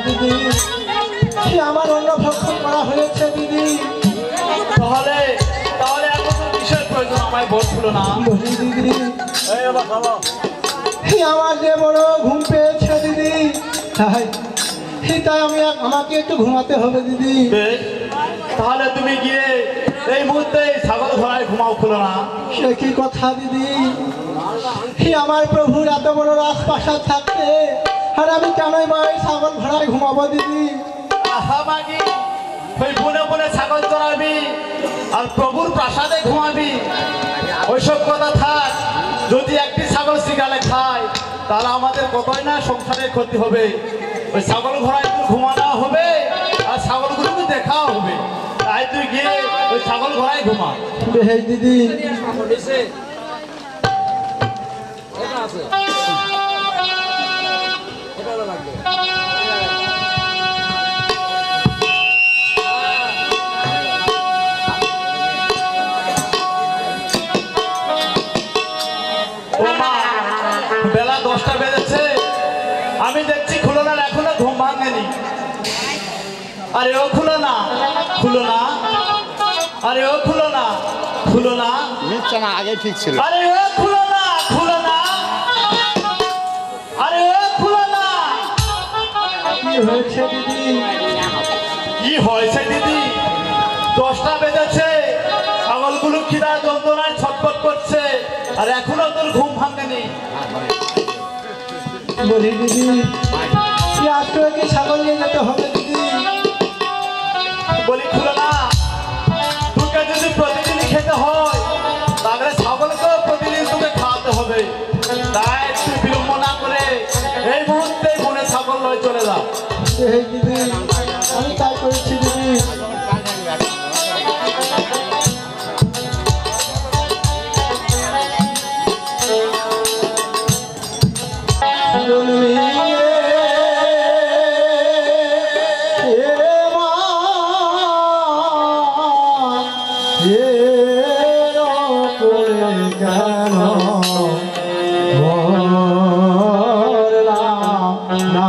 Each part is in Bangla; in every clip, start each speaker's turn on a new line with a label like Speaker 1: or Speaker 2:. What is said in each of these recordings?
Speaker 1: দিদি আমার অন্য ভক্ষণ করা হয়েছে দিদি।
Speaker 2: তাহলে তাহলে এখন কিসের প্রয়োজন আমায় বলছিল না?
Speaker 1: বলি দিদি আমার যে বড় ঘুম পেয়েছে দিদি, তাই আমাকে একটু ঘুমাতে হবে দিদি।
Speaker 2: তাহলে তুমি গিয়ে এই মুহূর্তে ছাগল ঘোড়ায় ঘুমাও, খুলো না।
Speaker 1: সে কি কথা দিদি, আমার প্রভুর এত বড় রাজপ্রাসাদ থাকতে আর আমি কেনই বা ছাগল ঘোড়ায় ঘুমাবো দিদি?
Speaker 2: ওই বনে বনে ছাগল চড়াবি আর প্রভুর প্রাসাদে ঘুমাবি, ওইসব কথা থাক। যদি একটি ছাগল শিকালে খায় তাহলে আমাদের কতই না সংসারের ক্ষতি হবে। ওই ছাগল ঘোড়ায় একটু ঘুমানো হবে আর ছাগলগুলোকে দেখাও হবে। তাই তুই গিয়ে ওই ছাগল ঘোড়ায় ঘুমা।
Speaker 1: বেশ দিদি।
Speaker 2: বেলা 10টা বেজেছে, আমি দেখছি খুলো না, এখনো ঘুম ভাঙেনি। আরে ও খুলো না, খুলো না, আরে ও খুলো না, খুলো না,
Speaker 3: নিচ্ছে না, আগে ঠিক ছিল।
Speaker 2: আরে ও খুলো না, খুলো না, আরে ও খুলো না।
Speaker 1: কি হয়েছে দিদি?
Speaker 2: কি হয়েছে দিদি? 10টা বেজেছে, ছাগলগুলো খিদা যন্ত্রণায় ছটফট করছে আর এখনো তোর ঘুম ভাঙেনি।
Speaker 1: বলি দিদি আজকে কি ছাগল নিয়ে যেতে হবে দিদি?
Speaker 2: বলি খুলো না, তোকে যদি প্রতিদিনই খেতে হয় তাহলে ছাগলকেও প্রতিদিন তোকে খাওয়াতে হবে। তাই তুই বিলম্ব না করে এই মুহূর্তে বনে ছাগল লয়ে চলে যা।
Speaker 1: এই দিদি আমি তাই করেছি দিদি। না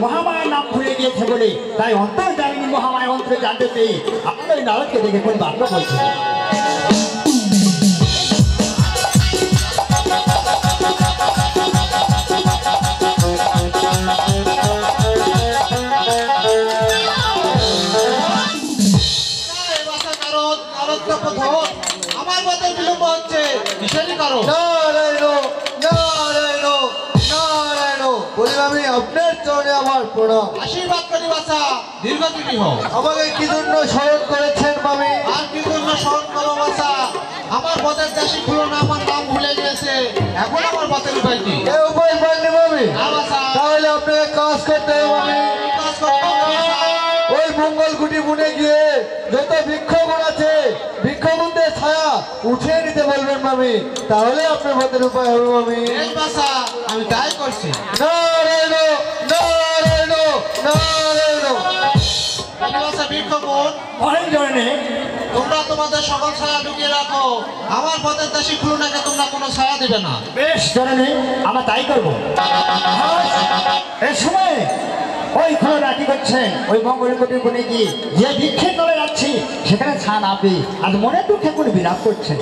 Speaker 3: মহামায়ের নাম ভুলে গিয়েছে বলে তাই অন্তর জানিনি মহামায় অন্তরে জানতে পেয়ে আপনার ওই নারদকে দেখে কোন বাক্য বলছে।
Speaker 1: আমার মতের বিলম্ব হচ্ছে কিসেরই কারণ?
Speaker 4: বলি আমি আপনার চরণে আমার প্রণাম।
Speaker 1: আশীর্বাদ করি বাছা, দীর্ঘজীবী হও।
Speaker 4: আমাকে কি জন্য স্মরণ করেছেন মামি?
Speaker 1: আর কি জন্য স্মরণ করো বাছা? আমার পথের দাসী খুলো না, আমার নাম ভুলে গিয়েছে। এখন আমার পথের উপায় কি?
Speaker 4: এ উপায় পাননি মামি?
Speaker 1: না বাছা,
Speaker 4: তাহলে আপনাকে কাজ করতে হবে মামি।
Speaker 1: কি কাজ করতে হবে বাছা?
Speaker 4: ওই মঙ্গলকুটি বুনে গিয়ে যত বৃক্ষগুণ আছে বৃক্ষগুণদের ছায়া উঠিয়ে নিতে বলবেন মামি, তাহলে আপনার পথের উপায় হবে মামি।
Speaker 1: এই বাছা, আমি তাই করছি।
Speaker 4: নারায়ণ নারায়ণ নারায়ণ।
Speaker 1: এই বাছা বৃক্ষগুণ,
Speaker 3: অনেক জনে
Speaker 1: তোমরা তোমাদের সকল ছায়া ঢুকিয়ে রাখো। আমার পথের দাসী খুলনাকে তোমরা কোনো ছায়া দিবে না।
Speaker 3: বেশ জনে আমরা তাই করবো। এই সময় ওই খুলে রাখি করছেন ওই মঙ্গলকোটি গুনে গিয়ে যে বৃক্ষের তলে যাচ্ছি সেখানে ছান আপনি আর মনে দুঃখে কোনো বিরাপ করছেন।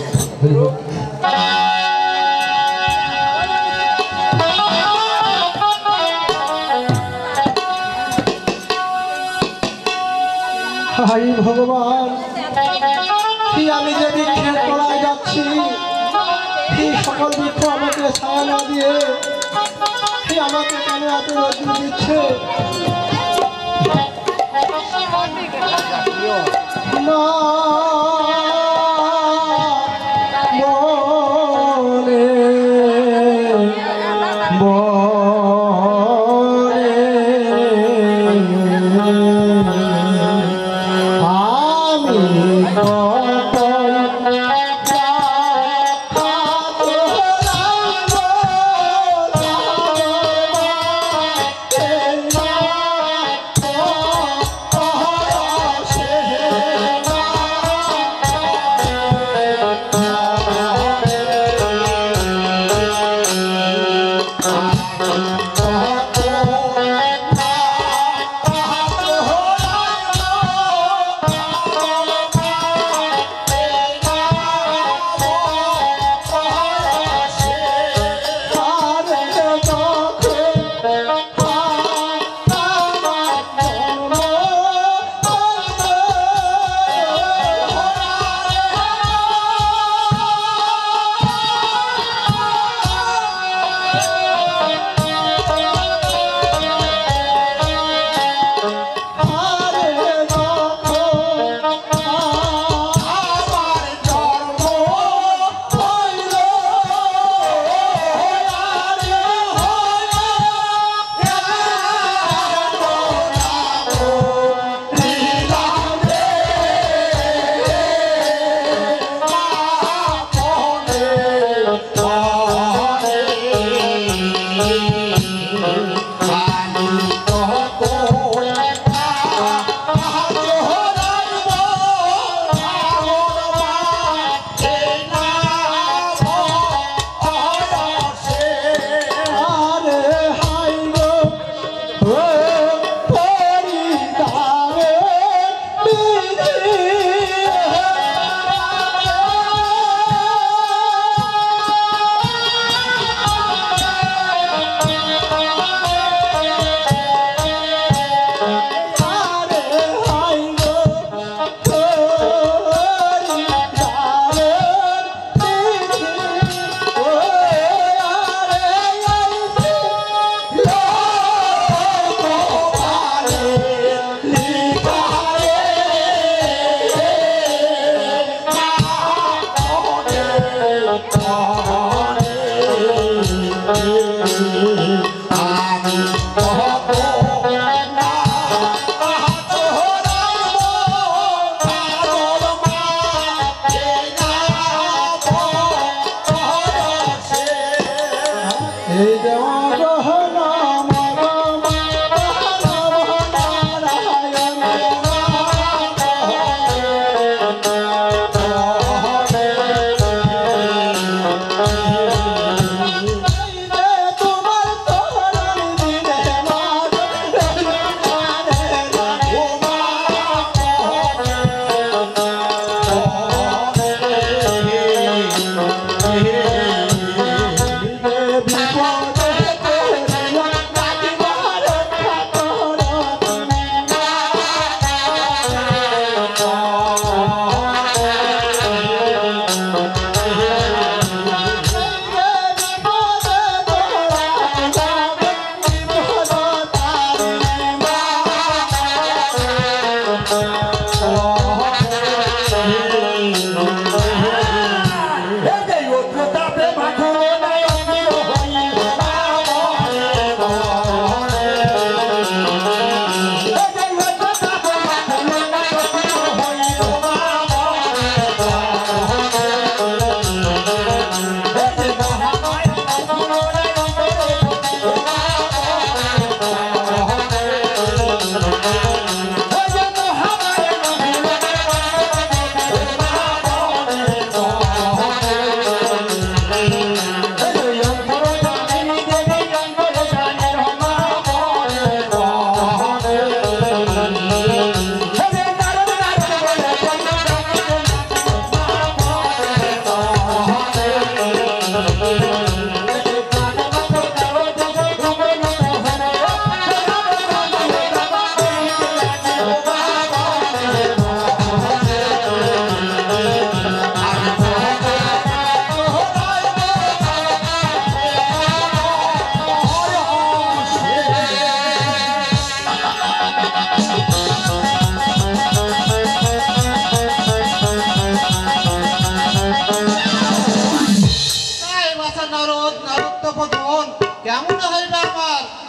Speaker 1: হাই ভগবান, কি আমি যে বৃক্ষের তলায় যাচ্ছি, কি সকল বৃক্ষ আমাকে ছায়া না দিয়ে কি আমাকে কেন এত রোদ্দুর দিচ্ছে? মা বলে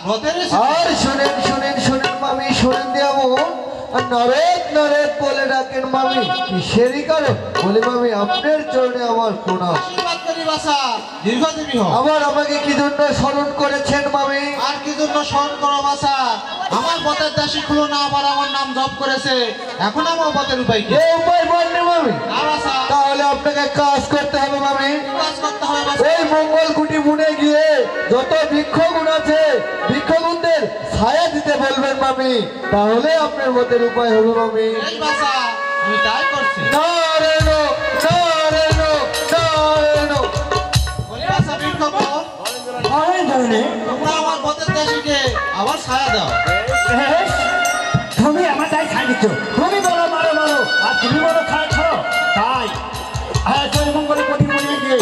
Speaker 1: রথের
Speaker 4: আর শোনেন শোনেন শোনেন মামি, শোনেন দেবো নরেদ নরেদ বলে ডাকেন মামি, কিসেরই কারণ বলে মামি আপনার চরণে আমার প্রণাম।
Speaker 1: আশীর্বাদ করি বাসা, দীর্ঘজীবী হোক।
Speaker 4: আবার আমাকে কি জন্য স্মরণ করেছেন মামি?
Speaker 1: আর কি জন্য স্মরণ করো বাসা? আমার পথের দাসী খুলো না আবার আমার নাম জপ করেছে, এখন আমার পথের উপায় কি?
Speaker 4: এ উপায় বলনি মামি,
Speaker 1: না বাসা,
Speaker 4: তাহলে আপনাকে কাজ করতে হবে মামি।
Speaker 1: কাজ করতে হবে বাসা।
Speaker 4: ওই মঙ্গল কুটি বুনে গিয়ে যত বৃক্ষগুণ আছে বৃক্ষগুণদের ছায়া দিতে বলবেন মামি, তাহলে আপনার মতের উপায় হবে মামি।
Speaker 1: এই বাসা, আমি তাই করছি।
Speaker 4: নারায়ণ নারায়ণ নারায়ণ।
Speaker 1: বলি বাসা বৃক্ষগণ,
Speaker 3: অনেক জানে
Speaker 1: তোমরা আমার পথের দাসীকে আবার ছায়া দাও।
Speaker 3: তুমি আমার তাই ছাড় দিচ্ছ, তুমি বলো মারো মারো আর তুমি বলো ছাড়ছ। তাই আজ ওই মঙ্গল কোটি বলে গিয়ে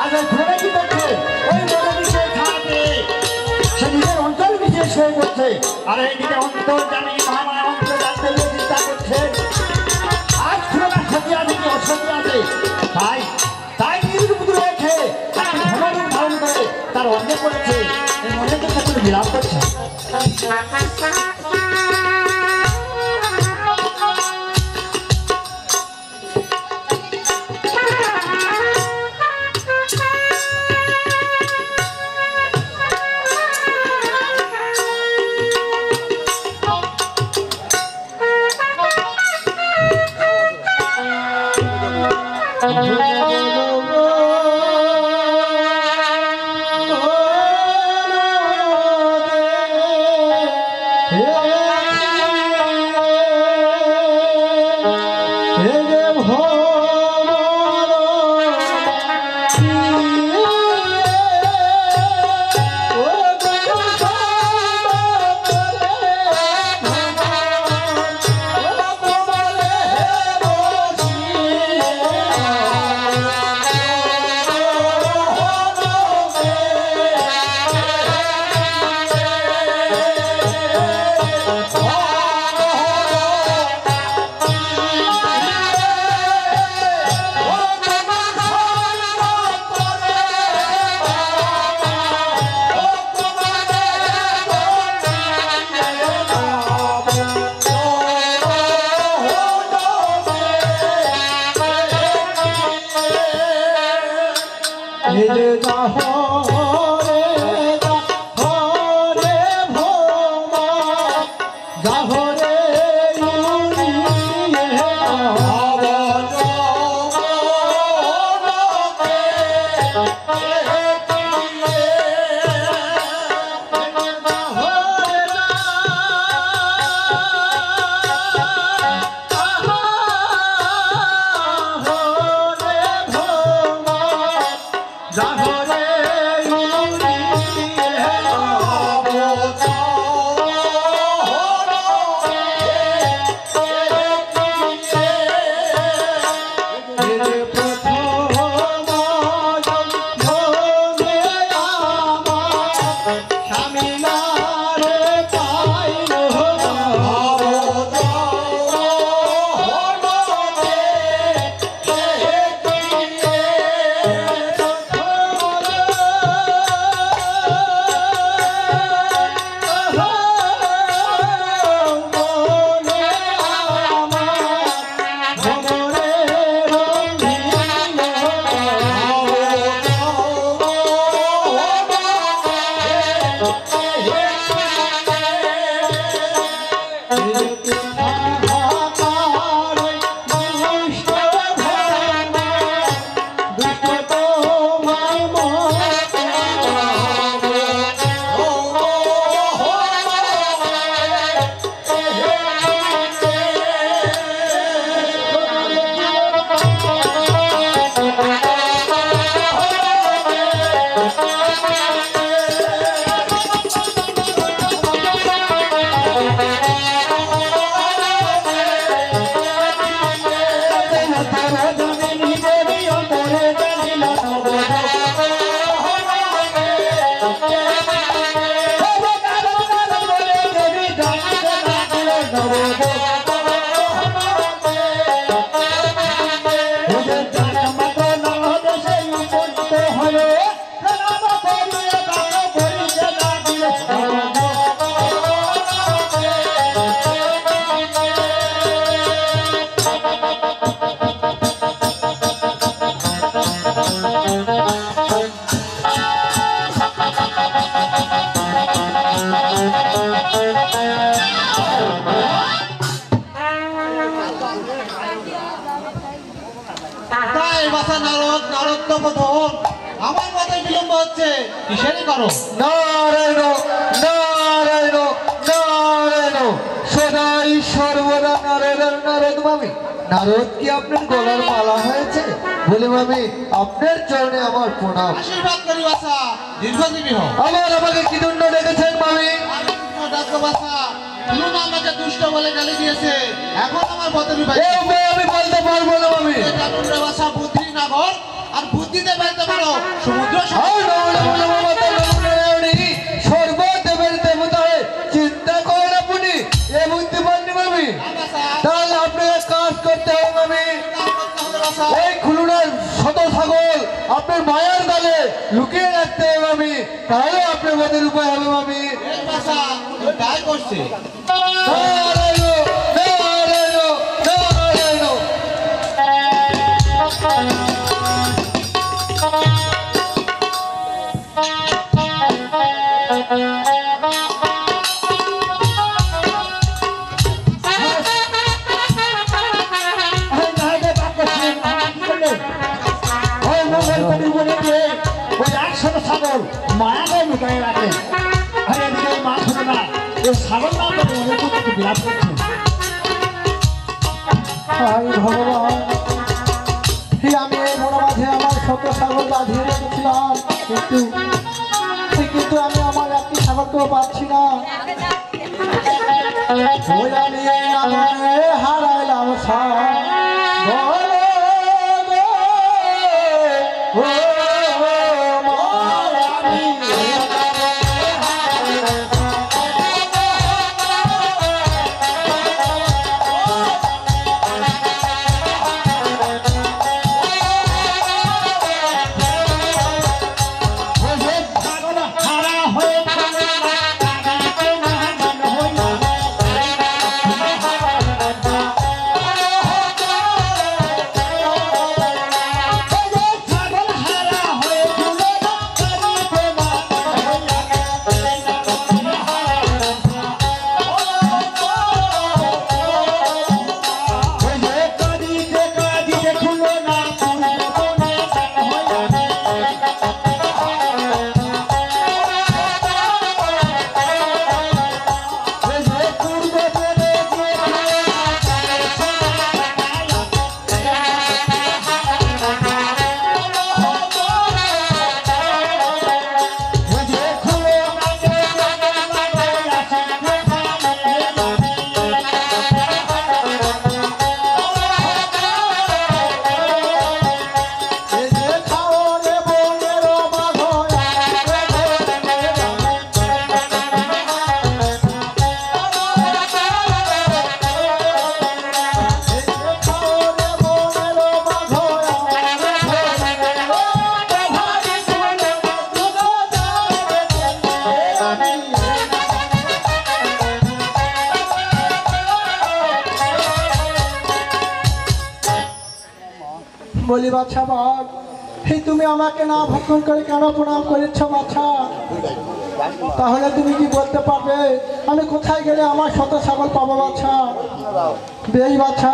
Speaker 3: আজ ওই ঘোড়া কি করছে? ওই মনে বিশেষ খাওয়াতে সে নিজের অঞ্চল বিশেষ হয়ে করছে, আর এইদিকে অন্তর জানি মহামায় অন্তর জানতে চিন্তা করছে। আজ ঘোড়া সত্যি আছে কি অসত্যি আছে, তাই তাই নিরুপদ্র রেখে ধর্ম ধারণ করে তার অন্য করেছে, এই মনের ক্ষেত্রে বিলাপ করছে।
Speaker 1: জাগরে তাই বাসা নারদ নারদ তো প্রথম আমার মতে বিলম্ব হচ্ছে কিসেরই করো
Speaker 4: নারায়ণ নারায়ণ নারায়ণ সদাই সর্বদা নারায়ণ নারদ মামি। নারদ কি আপনার গলার মালা হয়েছে? বলে মামি আপনার চরণে আমার প্রণাম।
Speaker 1: আশীর্বাদ করি বাসা দীর্ঘজীবী হোক।
Speaker 4: আমাকে কি দণ্ড ডেকেছেন মামি?
Speaker 1: ডাক্তার বাসা নুন আমাকে দুষ্ট বলে গালি দিয়েছে, এখন আমার বদলি পাই
Speaker 4: আমি বলতে পারবো না মামি।
Speaker 1: বাসা বুদ্ধি নাগর আর বুদ্ধিতে পাইতে পারো সমুদ্র
Speaker 4: সর্বদেবের দেবতা হয়ে চিন্তা করেন আপনি এ বুদ্ধি পাননি মামি। তাহলে আপনাকে কাজ করতে হবে মামি। ওই খুলনার শত ছাগল আপনার মায়ার দলে লুকিয়ে রাখতে হবে মামি, তাহলে আপনার মতের উপায় হবে মামি।
Speaker 1: তাই করছে
Speaker 4: নারায়ণ নারায়ণ নারায়ণ।
Speaker 3: ছাগল মায়াকে লুকায় রাখেন, আর এদিকে মা ছোট না এই ছাগল না করে অনেক কিছু বিলাপ করছেন।
Speaker 1: হাই ভগবান, আমি এই বড় মাঝে আমার শত ছাগল বাঁধিয়ে রেখেছিলাম, কিন্তু আমি আমার একটি ছাগলকেও পাচ্ছি না। হারাইলাম বলি বাচ্চা বাঘ, তুমি আমাকে না ভক্ষণ করে কেন প্রণাম করেছ বাচ্চা? তাহলে তুমি কি বলতে পারবে আমি কোথায় গেলে আমার শত ছাগল পাবো বাচ্চা? বেশ বাচ্চা,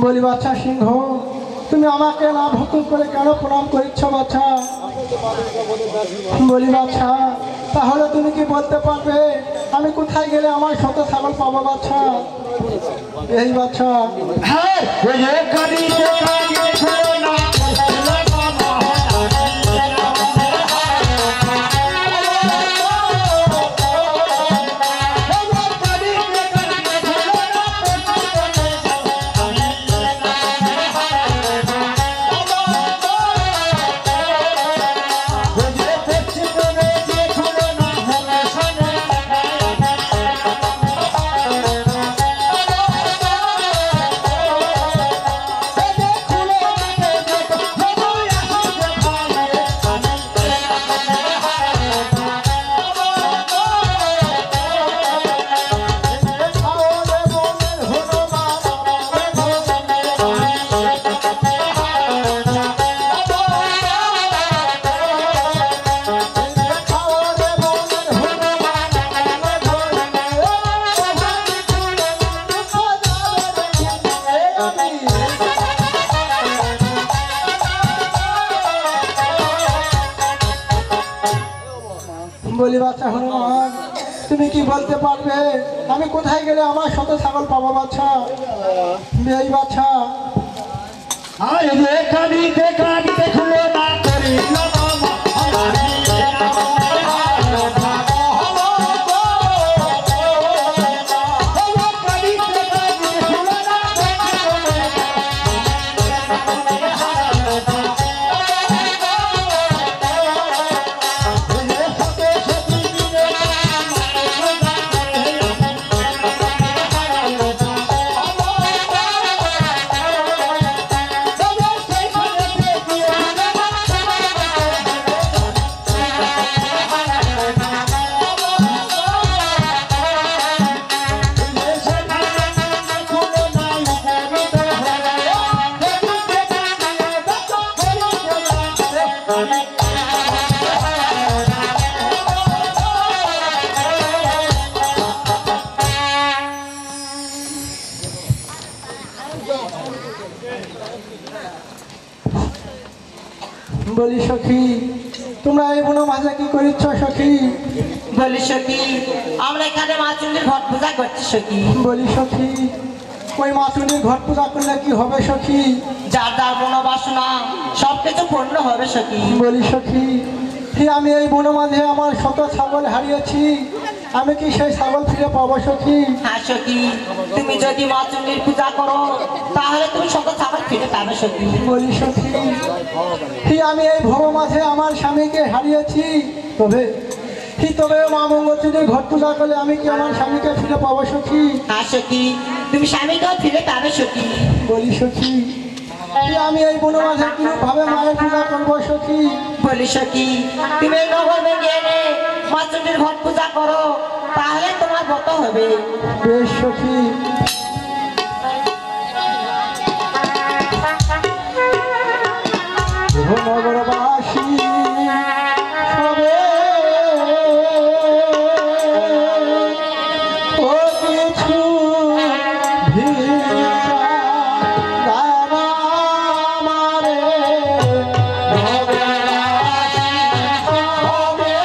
Speaker 1: বলি বাচ্চা সিংহ, তুমি আমাকে না ভক্ষণ করে কেন প্রণাম করিচ্ছ বাচ্চা? বলি বাচ্চা, তাহলে তুমি কি বলতে পারবে আমি কোথায় গেলে আমার শত ছাগল পাবো বাচ্চা? এই বাচ্চা,
Speaker 3: হ্যাঁ ওই যে কাঁদিতে কাঁদিতে ছিল না
Speaker 1: বলি বাচ্চা হনুমান, তুমি কি বলতে পারবে আমি কোথায় গেলে আমার শত ছাগল পাবো বাচ্চা? এই বাচ্চা,
Speaker 3: আর যে কাঁদিতে কাঁদিতে ছিল না করি
Speaker 1: বলি সখী, তোমরা এই বন মাঝে কি করিচ্ছ সখী?
Speaker 5: বলি সখী, আমরা এখানে মা চণ্ডীর ঘট পূজা করছি সখী।
Speaker 1: বলি সখী, ওই মাতুলির ঘট পূজা করলে কি হবে সখী?
Speaker 5: যার যার মনোবাসনা সবকিছু পূর্ণ হবে সখী।
Speaker 1: বলি সখী, আমি এই বন মাঝে আমার শত ছাগল হারিয়েছি, আমি কি সেই ছাগল ফিরে পাবো সখী?
Speaker 5: হ্যাঁ সখী, তুমি যদি মা চণ্ডীর পূজা করো তাহলে তুমি শত ছাগল ফিরে পাবে সখী।
Speaker 1: বলি সখী, আমি এই ভব মাঝে আমার স্বামীকে হারিয়েছি, তবে মা মঙ্গলচণ্ডীর ঘট পূজা করলে আমি কি আমার স্বামীকে ফিরে পাবো সখী?
Speaker 5: হ্যাঁ সখী, তুমি স্বামীকেও ফিরে পাবে সখী।
Speaker 1: বলি সখী, আমি এই বন মাঝে কিভাবে মায়ের পূজা করবো সখী?
Speaker 5: বলি সখী, তুমি এই নগর ভেঙে এনে মা চণ্ডীর ঘট পূজা করো তাহলে তোমার ব্রত হবে।
Speaker 1: বেশ সখী। নগরবাসী সবে ও কিছু ভিক্ষা দান আমারে, নগরবাসী সবে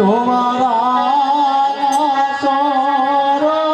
Speaker 1: তোমার চরণ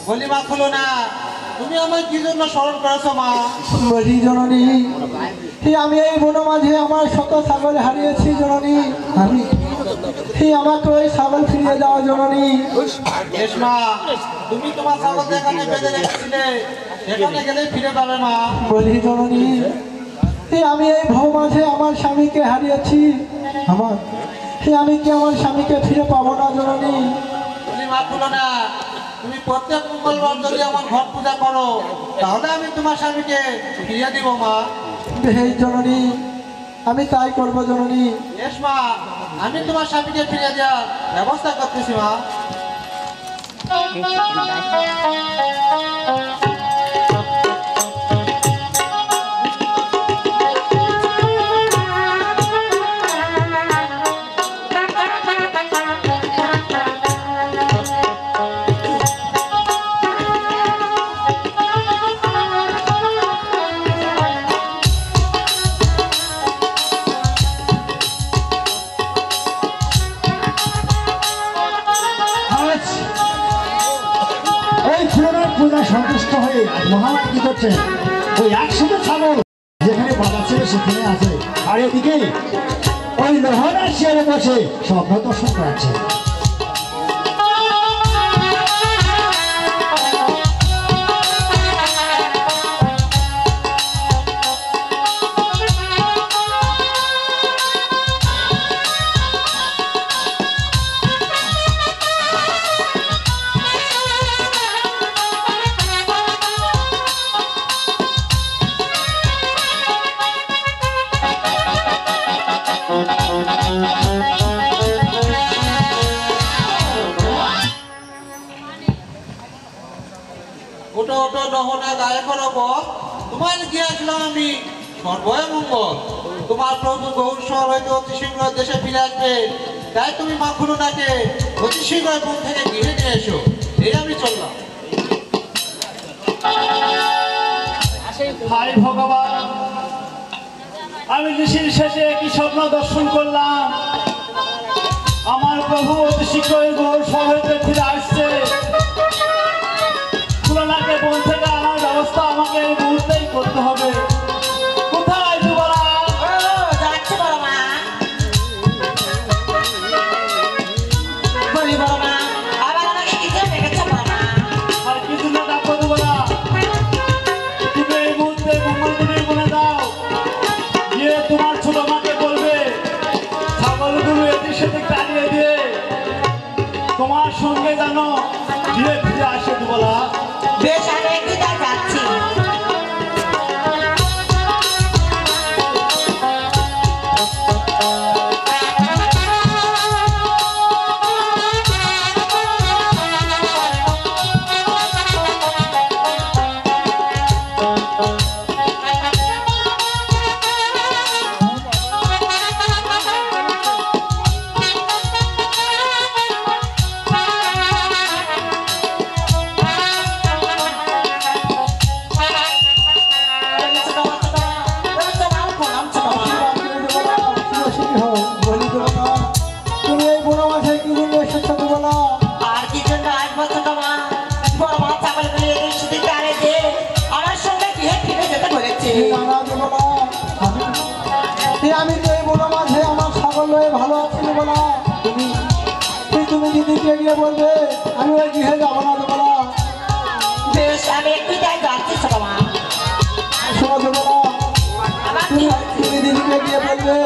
Speaker 4: বলি মা খুলো না, তুমি আমায় কি জন্য স্মরণ করেছো মা?
Speaker 1: বলি জননী, আমি এই বন মাঝে আমার শত ছাগল হারিয়েছি জননী। আমাকে ওই ছাগল ফিরিয়ে দাও জননী।
Speaker 4: বেশ মা, তুমি তোমার ছাগল যেখানে বেঁধে রেখেছিলে সেখানে গেলেই ফিরে পাবে মা।
Speaker 1: বলি জননী, আমি এই ভব মাঝে আমার স্বামীকে হারিয়েছি। আমি কি আমার স্বামীকে ফিরে পাবো না জননী?
Speaker 4: বলি মা খুলো না, তুমি প্রত্যেক মঙ্গলবার যদি আমার ঘট পূজা করো তাহলে আমি তোমার স্বামীকে ফিরিয়ে দিব মা।
Speaker 1: বেশ জননী, আমি তাই করবো জননী।
Speaker 4: বেশ মা, আমি তোমার স্বামীকে ফিরিয়ে দেওয়ার ব্যবস্থা করতেছি মা।
Speaker 3: সন্তুষ্ট হয়ে মহারাজ কি করছেন, ওই একসাথে ছাগল যেখানে বাধা ছিল সেখানে আছে, আর এদিকে ওই লোহার শিয়ারে বসে স্বপ্ন দর্শন করাচ্ছে।
Speaker 4: ওটো ওটো নহনা গায়ে করব, তোমার গিয়েছিলাম আমি সর্বয় মঙ্গল। তোমার প্রভু গৌরস্বর হইতে অতি শীঘ্র দেশে ফিরে আসবে তাই তুমি মা খুলনাকে অতি শীঘ্র বন থেকে গৃহে নিয়ে এসো। এই আমি চললাম।
Speaker 2: হায় ভগবান, আমি ঋষির শেষে কি স্বপ্ন দর্শন করলাম। আমার প্রভু অতি শীঘ্রই গৌর শহরে ফিরে আসছে। খুলনাকে বন থেকে আনার ব্যবস্থা আমাকে এই মুহূর্তেই করতে হবে। কোথায় যুবরা?
Speaker 5: যাচ্ছি বড় মা। বলি বড় মা, আবার আমাকে কি করে ডেকেছো বড় মা?
Speaker 2: আর কিছু না ডাকো যুবরা, তুমি এই মুহূর্তে মঙ্গলগুলি বলে দাও। গিয়ে তোমার ছোট মাকে বলবে ছাগলগুলো এদিক সেদিক টানিয়ে দিয়ে তোমার সঙ্গে যেন ধীরে ফিরে আসে যুবরা।
Speaker 5: বেশ, আমি একটু তাই যাচ্ছি।
Speaker 1: বলি দেবতা, তুমি এই বুনো মাঝে কি জন্য এসেছো বলা?
Speaker 5: আর কি জন্য আসবো ছোট মা? বড় মা ছাগলগুলি এদিক সেদিক টানে দিয়ে আমার সঙ্গে গৃহে ফিরে যেতে বলেছে।
Speaker 1: নানা দেবতা, আমি তো এই বুনো মাঝে আমার ছাগল লয়ে ভালো আছি বলা। তুমি দিদিকে গিয়ে বলবে আমি ওই গৃহে যাবো না দেবলা।
Speaker 5: বেশ, আমি একটু তাই যাচ্ছি ছোট মা।
Speaker 1: শোনো দেবলা,
Speaker 5: আবার কি হয়েছে?
Speaker 1: তুমি দিদিকে গিয়ে বলবে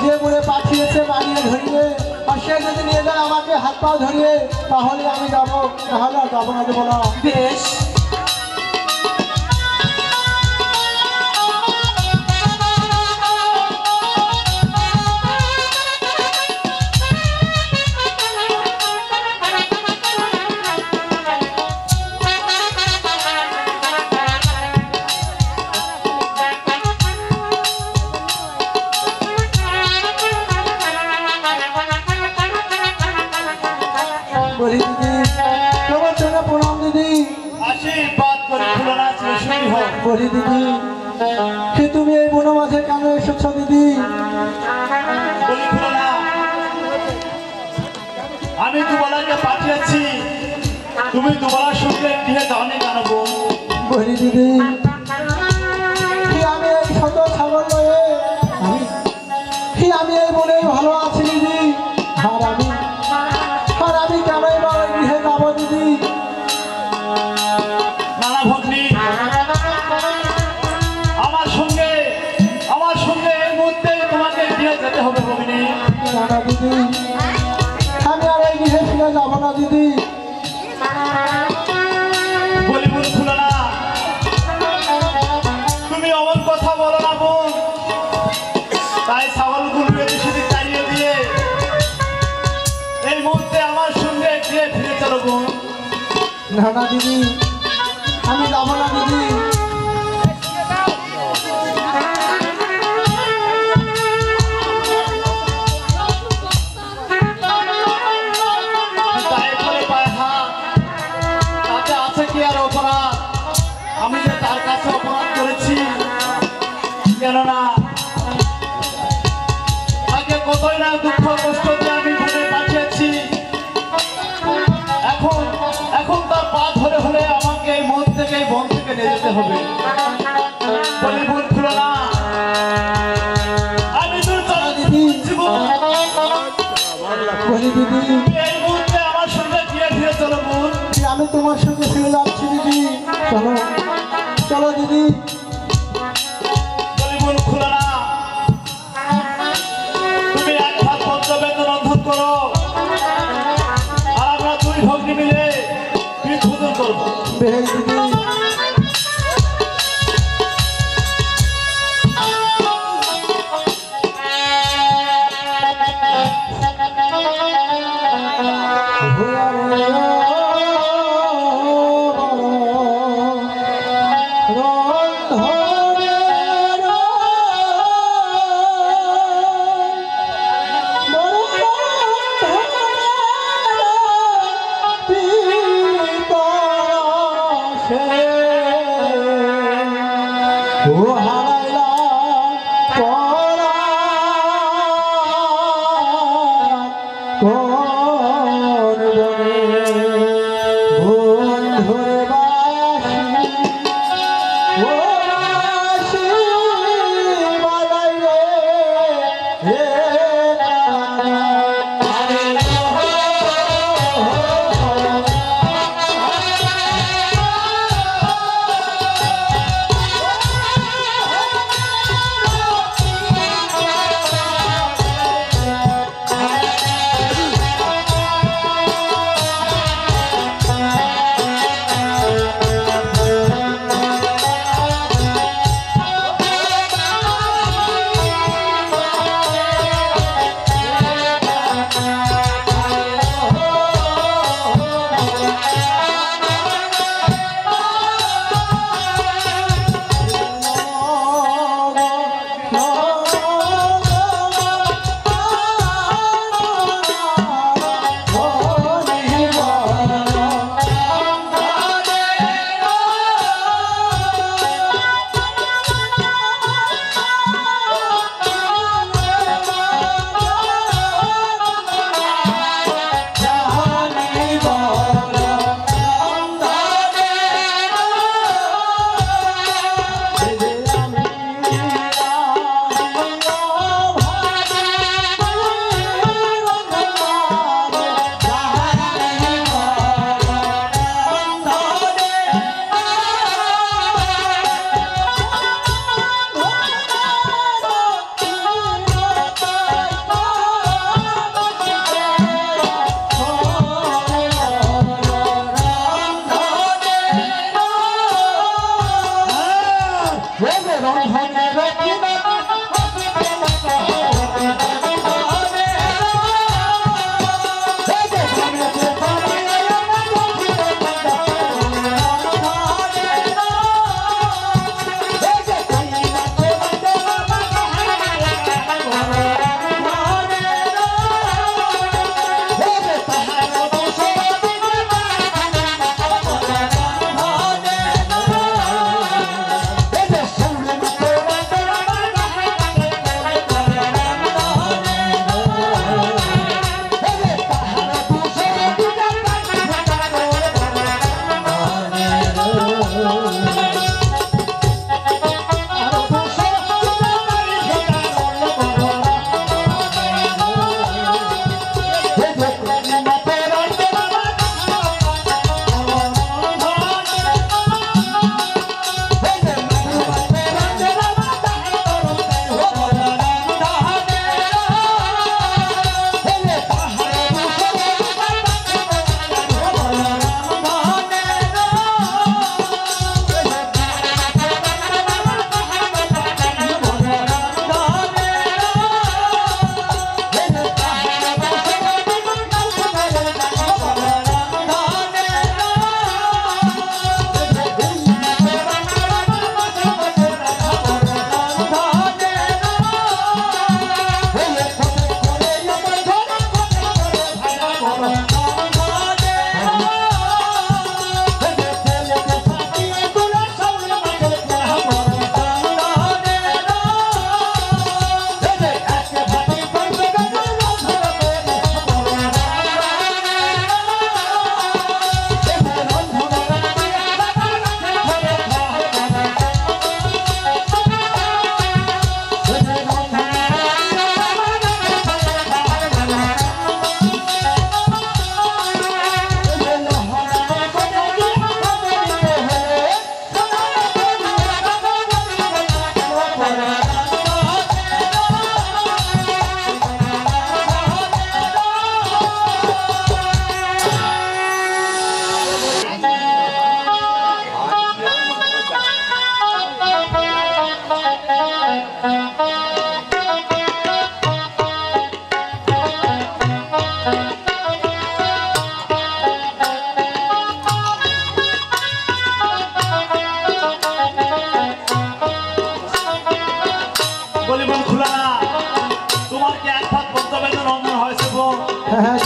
Speaker 1: যে বলে পাঠিয়েছে বানিয়ে ধরিয়ে, আর সে যদি নিয়ে যায় আমাকে হাত পা ধরিয়ে, তাহলে আমি যাবো, তাহলে আর যাবো না দেবলা।
Speaker 5: বেশ।
Speaker 1: বলি দিদি, তোমার জন্য প্রণাম দিদি।
Speaker 2: আশীর্বাদ করে খুলনা শ্রী হোক।
Speaker 1: বলি দিদি, সে তুমি এই বুনো মাঝে কেন এসেছো দিদি?
Speaker 2: বলি খুলনা, আমি দুবেলাকে পাঠিয়েছি, তুমি দুবেলার সঙ্গে গৃহে যাওনি কেন বোন?
Speaker 1: বলি দিদি, আমি এই শত ছাগল লয়ে আমি এই বলে ভালো আছি দিদি। আর আমি কেন এবার ওই গৃহে যাবো দিদি?
Speaker 2: নানা ভগ্নী, আমার সঙ্গে এই মুহূর্তে তোমাকে গৃহে যেতে হবে ভগ্নী।
Speaker 1: না দিদি, আমি আর এই গৃহে ফিরে যাবো না দিদি।
Speaker 2: বলি বোন খুলনা, তুমি অমন কথা বলো না বোন। তাই ছাগলগুলো এদিক সেদিক তাড়িয়ে দিয়ে এই মুহূর্তে আমার সঙ্গে গিয়ে ফিরে চলো বোন।
Speaker 1: না দিদি, আমি যাবো না দিদি।
Speaker 2: তাই বলে পায়ে হাত, তাতে আছে কি আর অপরাধ? আমি যে তার কাছে অপরাধ করেছি, কেননা আগে কতই না দুঃখ কষ্ট দিয়ে আমি মনে পাঠিয়েছি। এখন তার পা ধরে হলে আমাকে এই মন থেকে এই বন থেকে নিয়ে যেতে হবে। বলি বোন খুলনা, আমি তোর চলা
Speaker 1: দিদি,
Speaker 2: জীবন
Speaker 1: বলি দিদি,
Speaker 2: এই মুহূর্তে আমার সঙ্গে গিয়ে ফিরে চলো বোন।
Speaker 1: আমি তোমার সঙ্গে ফিরে যাচ্ছি দিদি। চলো চলো দিদি।
Speaker 2: বলি বোন খুলনা, তুমি এক হাত পঞ্চবেদন অধ্যয়ন করো, আর আমরা দুই ভগ্নী মিলে পীঠ পূজন করবো।
Speaker 1: বেশ দিদি। ও হারাইলাম পরাণ কোন বনে বন্ধুর বাসি ও বাসি বাজাই রে হ্যাঁ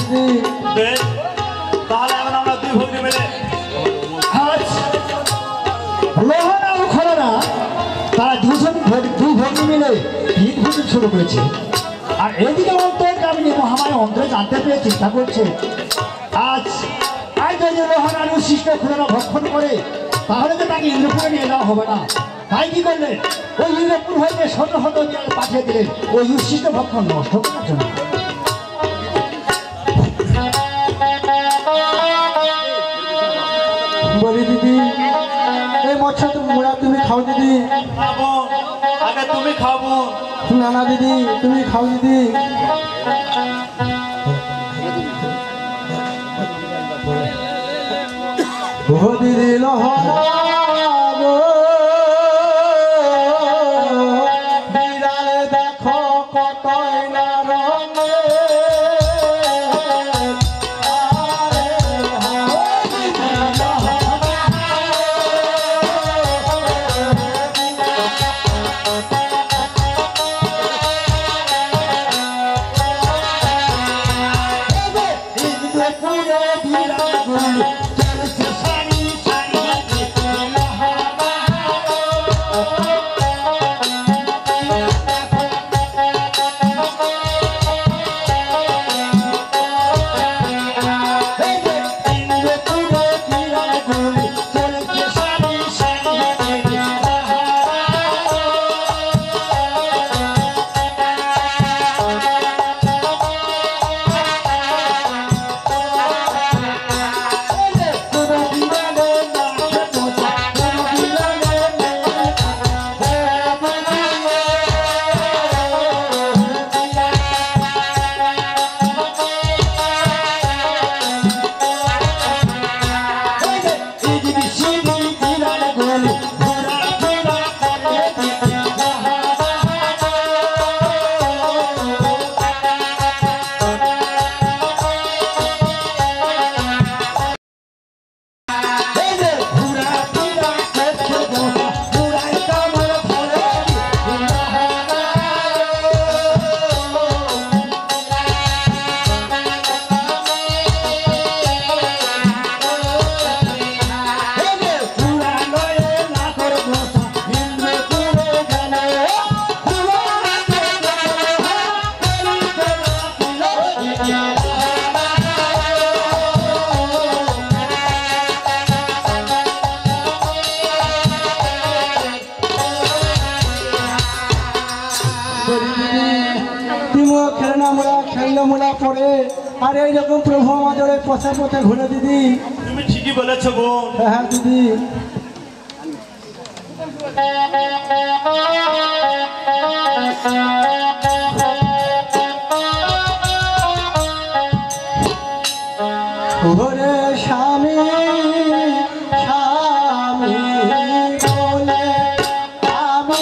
Speaker 1: দিদি
Speaker 2: বেশ, তাহলে এখন আমরা দুই ভগ্নী মিলে
Speaker 3: লোহার আর খোলারা তারা মিলে ভিড় ভিড় শুরু করেছে। আর এদিকে অন্তর্গামিনী মহামায়া অন্তরে জানতে পেরে চিন্তা করছে, আজ যদি রোহন আর উচ্ছিষ্ট খুলনা ভক্ষণ করে তাহলে তো তাকে ইন্দ্রপুরে নিয়ে যাওয়া হবে না। তাই কি করলেন, ওই ইন্দ্রপুর হইতে শত শত দিয়ে পাঠিয়ে দিলেন ওই উচ্ছিষ্ট ভক্ষণ নষ্ট করার জন্য।
Speaker 1: বলি দিদি, এই মৎস্য মুড়া তুমি খাও দিদি।
Speaker 2: খাবো, আগে তুমি খাবো।
Speaker 1: না না দিদি, তুমি খাও দিদি। ও দিদি লহরা গো, বিড়াল দেখো কতই না রঙে। খেলনা মোড়া পরে আর এইরকম প্রভু আমাদের পথে পথে ঘুরে দিদি।
Speaker 2: তুমি ঠিকই বলেছো বোন।
Speaker 1: হ্যাঁ দিদি। ওরে স্বামী স্বামী বলে আমি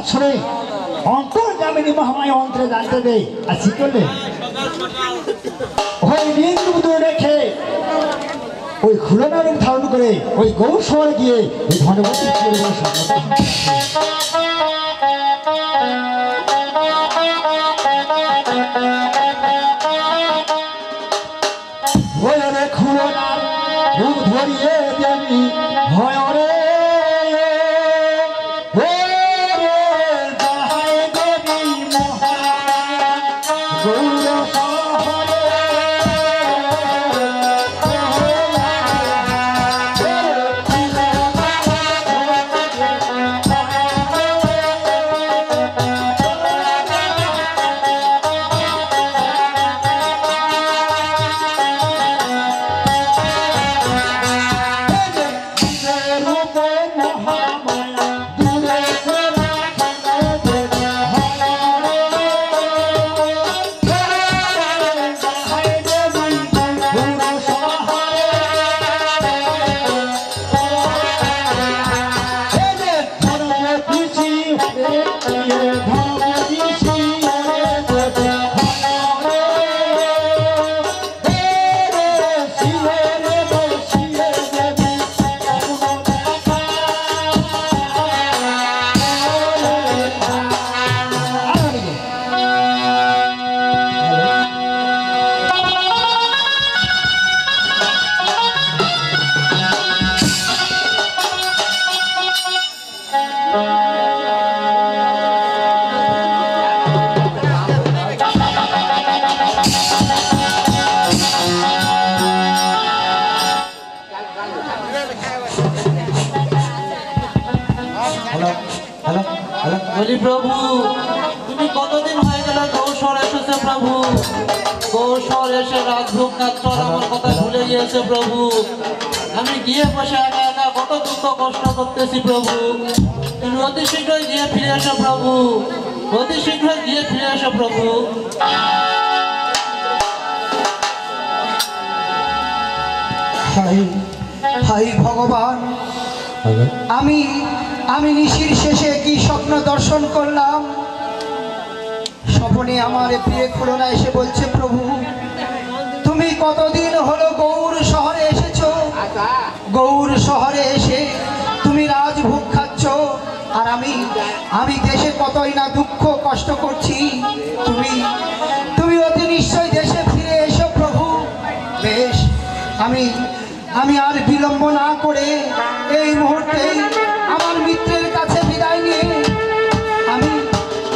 Speaker 3: শুনে অন্তর্গামিনী মহামায় অন্তরে জানতে দেয় আর কি করলে ওই নীল রেখে ওই খুলনা রূপ ধারণ করে ওই গৌর শহরে গিয়ে ওই ধনবতী ওরে খুলনা রূপ ধরিয়ে দেবী ভয় রে
Speaker 6: বলি প্রভু তুমি কতদিন হয়ে গেল গৌশর এসেছে প্রভু গৌশর এসে রাজভোগ কাজ আমার কথা ভুলে গিয়েছে প্রভু আমি গিয়ে বসে একা একা কত দুঃখ কষ্ট করতেছি প্রভু তুমি অতি শীঘ্রই গিয়ে ফিরে এসো প্রভু অতি শীঘ্রই গিয়ে ফিরে এসো প্রভু
Speaker 7: হাই ভগবান আমি আমি নিশির শেষে কি স্বপ্ন দর্শন করলাম স্বপ্নে আমার প্রিয় খুলনা এসে বলছে প্রভু তুমি কতদিন হলো গৌর শহরে এসেছো গৌর শহরে এসে তুমি রাজভোগ খাচ্ছ আর আমি দেশে কতই না দুঃখ কষ্ট করছি তুমি তুমি অতি নিশ্চয় দেশে ফিরে এসো প্রভু বেশ আমি আর বিলম্ব না করে এই মুহূর্তে আমার মিত্রের কাছে বিদায় নিয়ে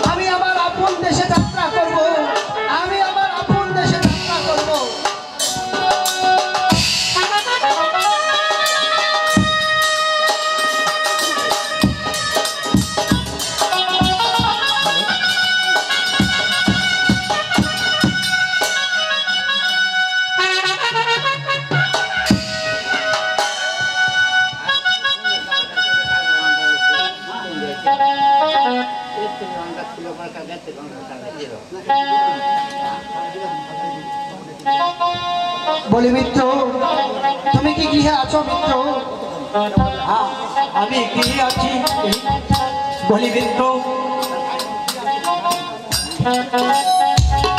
Speaker 7: আমি আমার আপন দেশে যাত্রা করব আমি আমার আপন দেশে যাত্রা করব বলি মিত্র তুমি কি গৃহে আছো মিত্র
Speaker 6: আমি গিয়ে আছি বলি মিত্র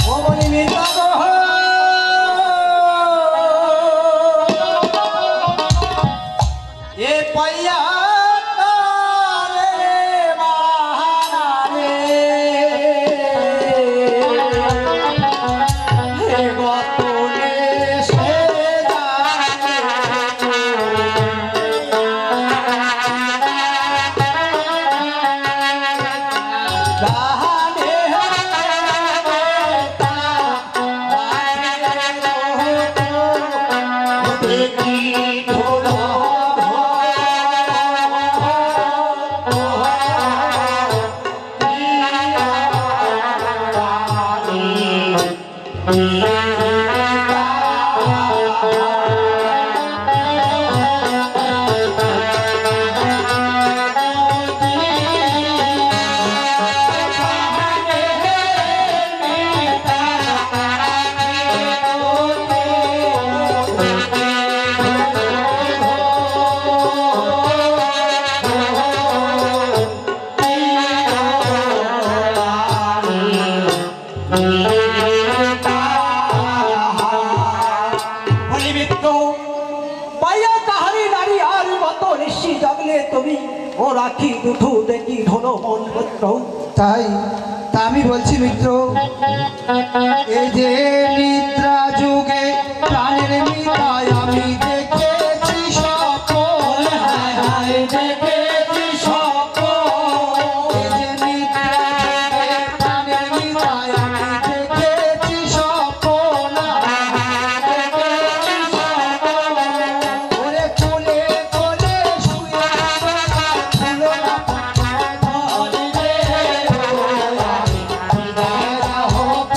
Speaker 7: ও বলি মিত্র
Speaker 6: এ পাইয়া
Speaker 7: ও রাখি দুধু দেখি ধরো মন মিত্র।
Speaker 5: তাই তা আমি বলছি মিত্র, এই যে নিদ্রা যুগে প্রাণের মিতায় আমি দেখেছি স্বপন, হায় হায় দেখেছি স্বপন। এই যে নিদ্রা যুগে প্রাণের মিতায় আমি দেখেছি স্বপন, হায় হায় দেখেছি স্বপন। ওরে কোলে কোলে শুয়ে ফুলো না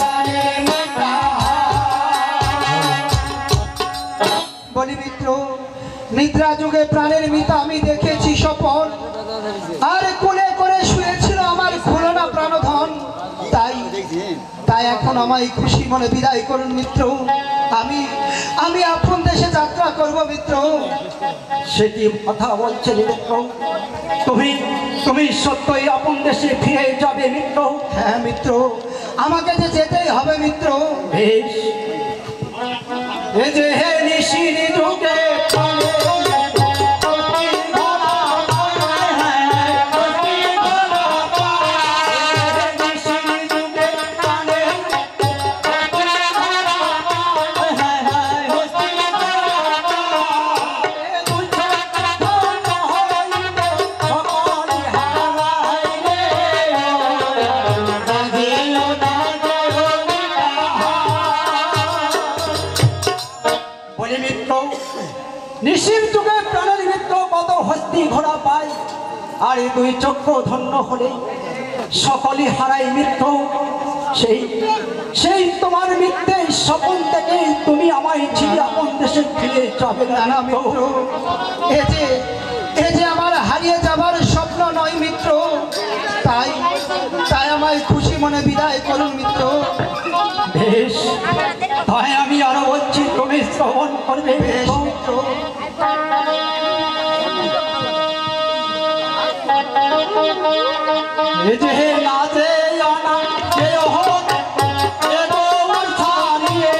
Speaker 5: ধরে রে, বলি মিত্র, নিদ্রা যুগে প্রাণের মিতা আমি দেখেছি স্বপন, আর কোলে করে শুয়েছিল আমার খুলনা প্রাণধন। তাই তাই এখন আমায় খুশি মনে বিদায় করুন মিত্র, আমি আমি আপন দেশে যাত্রা করব মিত্র।
Speaker 7: সে কি কথা বলছে মিত্র? তুমি তুমি সত্যই আপন দেশে ফিরে যাবে মিত্র?
Speaker 5: হ্যাঁ মিত্র, আমাকে যে যেতেই হবে মিত্র।
Speaker 7: বেশ, এ যে হে নিশির যুগে প্রাণের নিশির যুগে প্রাণের মিত্র কত হস্তি ঘোড়া পায়, আর এই দুই চক্ষু ধন্য হলে সকলই হারাই মিত্র। সেই সেই তোমার মিত্রে স্বপন থেকে তুমি আমায় ছিড়ে আপন দেশে ফিরে যাবে না
Speaker 5: না
Speaker 7: মিত্র।
Speaker 5: মিত্র, এ যে আমার হারিয়ে যাবার স্বপ্ন নয় মিত্র, তাই তাই আমায় খুশি মনে বিদায় করুন মিত্র।
Speaker 7: বেশ, তাই আমি আরো বলছি তুমি শ্রবণ করবে
Speaker 5: বেশ
Speaker 7: মিত্র।
Speaker 5: মিত্র।
Speaker 7: এ যে নাচে আনা যে হোক এ দৌড় ছাড়িয়ে,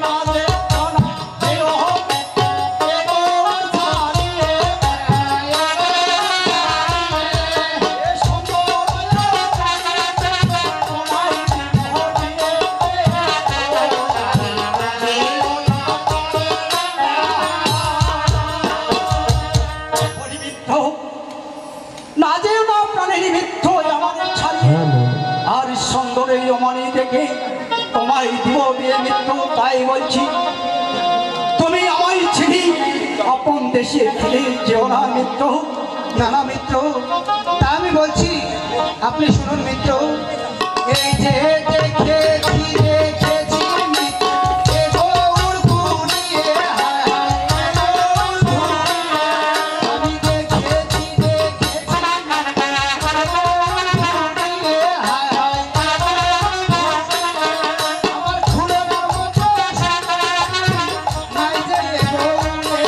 Speaker 7: নাচে আনা যে হোক এ দৌড় ছাড়িয়ে, এ সুন্দর না যেও না প্রাণের মিথ্য আমার ছাড়িয়ে, আর সুন্দরের অমানি দেখে তোমায় দিব বিয়ে মিত্র। তাই বলছি তুমি আমায় ছিড়ি আপন দেশে ফিরে যেও না মিত্র।
Speaker 5: না না মিত্র, তা আমি বলছি, আপনি শুনুন মিত্র। এই যে দেখেছি দেখেছি মিত্র, এ গৌর ঘুরিয়ে, হায় হায় এ গৌর ঘুরিয়ে, আমি দেখেছি দেখেছি ঘুরিয়ে, হায় হায় আমার খুলে না মতো নাই যে এ গৌরে,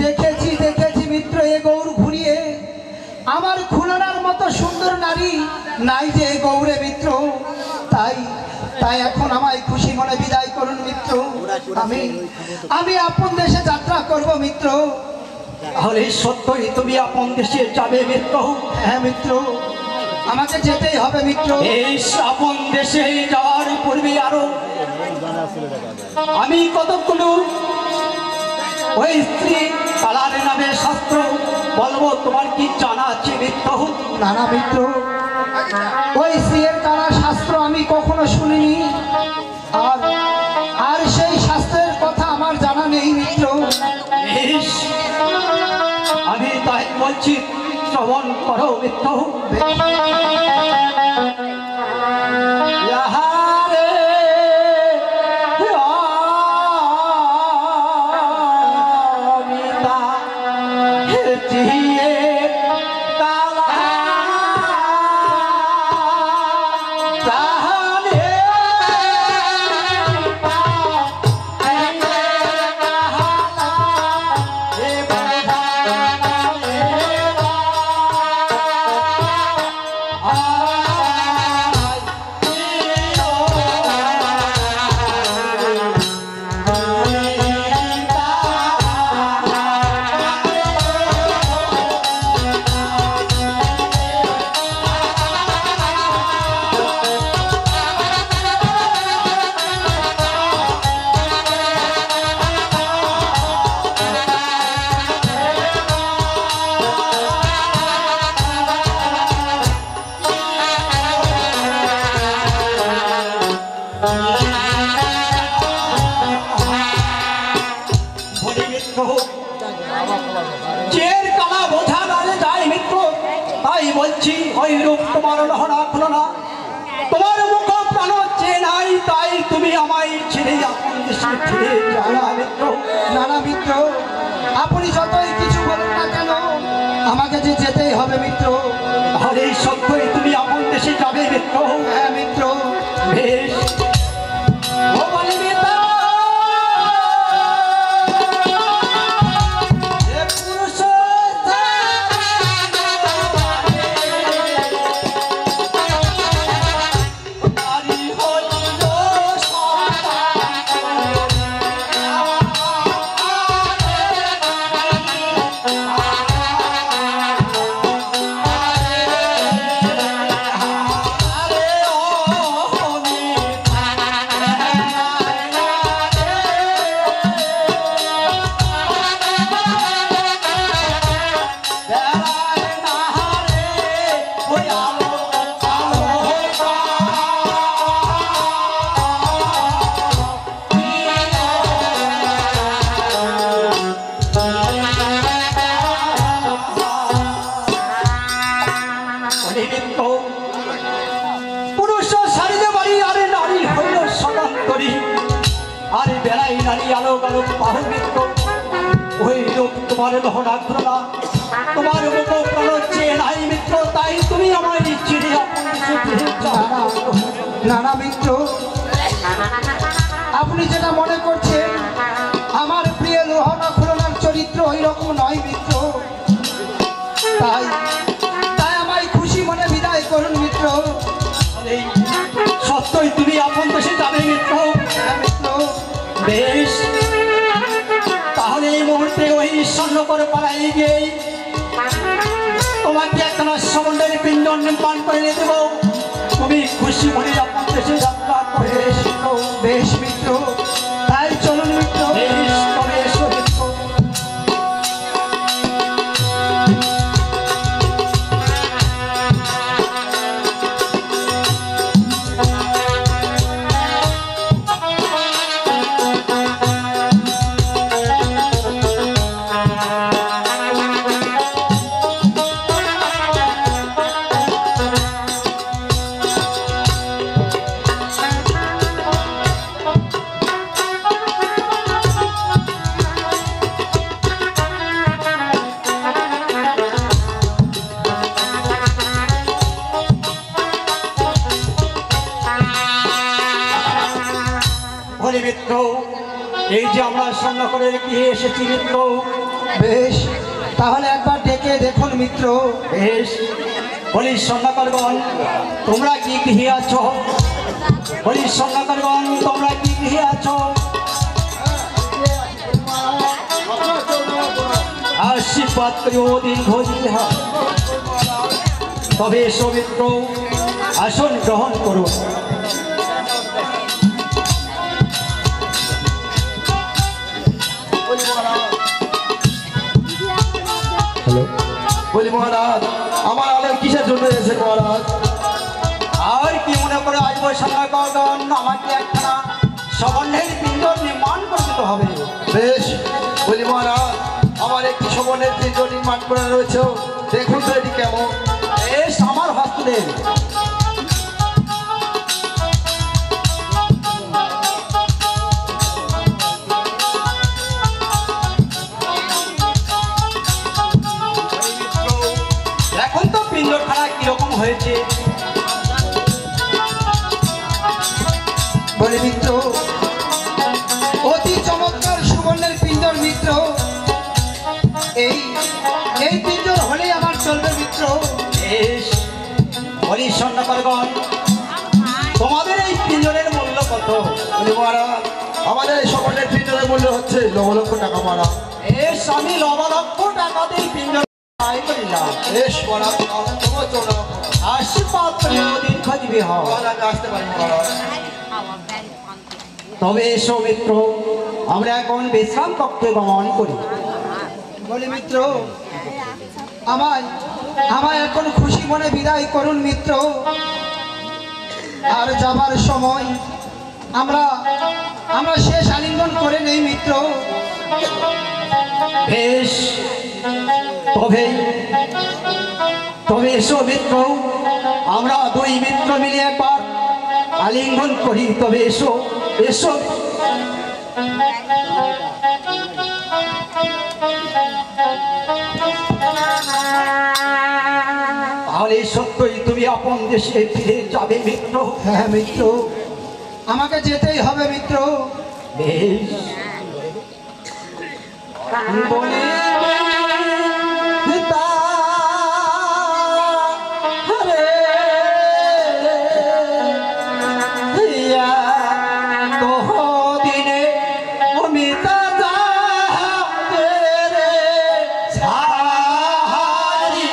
Speaker 5: দেখেছি দেখেছি মিত্র এ গৌর ঘুরিয়ে, আমার খুলনার মতো সুন্দর নারী নাই যে এ গৌরে মিত্র। তাই তাই এখন আমায় খুশি মনে বিদায় করুন মিত্র, আমি আমি আপন দেশে যাত্রা করব মিত্র।
Speaker 7: তাহলে সত্যই তুমি আপন দেশে যাবে মিত্র?
Speaker 5: হ্যাঁ মিত্র, আমাকে যেতেই হবে মিত্র।
Speaker 7: এই আপন দেশে যাওয়ার পূর্বে আরো আমি কতগুলো ওই স্ত্রী কালার নামে শাস্ত্র বলবো, তোমার কি জানা আছে মিত্র?
Speaker 5: না না মিত্র, ওই স্ত্রীর কারা শাস্ত্র আমি কখনো শুনিনি, আর আর সেই শাস্ত্রের কথা আমার জানা নেই মিত্র।
Speaker 7: বেশ, আমি তাই বলছি শ্রবণ করো মিত্র। ইহারে অমিতা চিয়ে কালা প্রাণে চের কালা বোঝা নালে যায় মিত্র, তাই বলছি ওই রূপ তোমার লহরা খুলো না। তোমার মুখ প্রাণ চেয়ে নাই, তাই তুমি আমায় ছেড়ে আপন দেশে ফিরে যাও না মিত্র।
Speaker 5: না না মিত্র, আপনি যতই কিছু বলুন না কেন, আমাকে যে যেতেই হবে মিত্র।
Speaker 7: তাহলে সত্যই তুমি আপন দেশে যাবে মিত্র?
Speaker 5: হ্যাঁ মিত্র।
Speaker 7: বেশ, ও বলি মিত্র, এ পুরুষ নারী হইল পুরুষ সারিতে বাড়ি, আরে নারী হইল সদান্তরী, আরে বেড়াই নারী আলো আলো পাহবিত্র। ওই রূপ তোমার লহরা ঘোরা, তোমার মুখ প্রাণ চেয়ে নাই মিত্র, তাই তুমি আমায় চিড়ে আপন দেশে ফিরে যাও না।
Speaker 5: না না মিত্র, আপনি যেটা মনে করছেন আমার প্রিয় লোহানা খুলনার চরিত্র ওই রকম নয় মিত্র। তাই তাই আমায় খুশি মনে বিদায় করুন মিত্র।
Speaker 7: এই সত্যই তুমি আপন দেশে যাবে মিত্র?
Speaker 5: হ্যাঁ মিত্র।
Speaker 7: বেশ, তাহলে এই মুহূর্তে ওই স্বর্ণকর পাড়ায় গিয়ে তোমাকে একখানা সমুদ্রের পিণ্ড নির্মাণ করে নিয়ে দেবো। তুমি খুশি মনে আপন দেশে যাত্রা করে এসো।
Speaker 5: বেশ মিত্র, তাই চলুন মিত্র।
Speaker 7: বেশ, তবে এসো মিত্র। বলি মিত্র, এই যে আমরা স্বর্ণ করে গিয়ে এসেছি মিত্র।
Speaker 5: বেশ, তাহলে একবার ডেকে দেখুন মিত্র।
Speaker 7: বেশ, বলি স্বর্ণকারগণ, তোমরা কি গৃহে আছো? বলি স্বর্ণকারগণ, তোমরা কি গৃহে আছো? আশীর্বাদ করিও দীর্ঘ জীবী হও। তবে এসো মিত্র, আসন গ্রহণ করুন।
Speaker 4: বলি মহারাজ, আমার আলোর কিসের জন্য এসে মহারাজ?
Speaker 7: আর কি মনে করে আসবো স্বর্ণকারগণ, আমাকে একখানা স্বর্ণের পিণ্ড নির্মাণ করে দিতে হবে।
Speaker 4: বেশ, বলি মহারাজ, আমার একটি সমনের পিণ্ড নির্মাণ করা রয়েছে, দেখুন তো এটি কেমন।
Speaker 7: বেশ, আমার হস্তদেব। এখন তো পিণ্ডখানা কিরকম হয়েছে?
Speaker 5: বলি মিত্র, অতি চমৎকার সুবর্ণের পিঞ্জর মিত্র। এই এই পিঞ্জর হলেই আমার চলবে মিত্র।
Speaker 7: বেশ, বলি স্বর্ণকারগণ, তোমাদের এই পিঞ্জরের মূল্য কত?
Speaker 4: বলি মহারাজ, আমাদের এই সমনের পিণ্ডের মূল্য হচ্ছে লক্ষ টাকা মহারাজ।
Speaker 7: বেশ, আমি লক্ষ টাকা দিয়ে পিঞ্জর আয় করিলাম।
Speaker 4: বেশ মহারাজ, তোমার জন্য
Speaker 7: আশীর্বাদ করিও দীর্ঘ জীবী হও।
Speaker 4: মহারাজ আসতে পারি মহারাজ।
Speaker 7: তবে এসো মিত্র, আমরা এখন বিশ্রাম কক্ষে গমন করি।
Speaker 5: বলি মিত্র, আমায় আমায় এখন খুশি মনে বিদায় করুন মিত্র। আর যাবার সময় আমরা আমরা শেষ আলিঙ্গন করে নেই মিত্র।
Speaker 7: বেশ, তবে তবে এসো মিত্র, আমরা দুই মিত্র মিলে একবার আলিঙ্গন করি। তবে এসো এসো। তাহলে সত্যই তুমি আপন দেশে ফিরে যাবে মিত্র?
Speaker 5: হ্যাঁ মিত্র, আমাকে যেতেই হবে মিত্র।
Speaker 7: বেশ, বলে পিতা হরে হিয়া তোহ দিনে অমিতা যাবে রে ছাড়ি।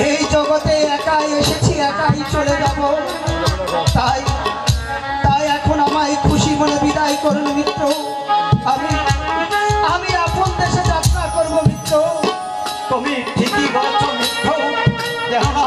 Speaker 7: এই জগতে একাই এসেছি, একাই চলে যাব। তাই তাই এখন আমায় খুশি মনে বিদায় করুন মিত্র। আমি আমি আপন দেশে যাত্রা করব মিত্র।
Speaker 2: তুমি ঠিকই বলছো মিত্র। কেননা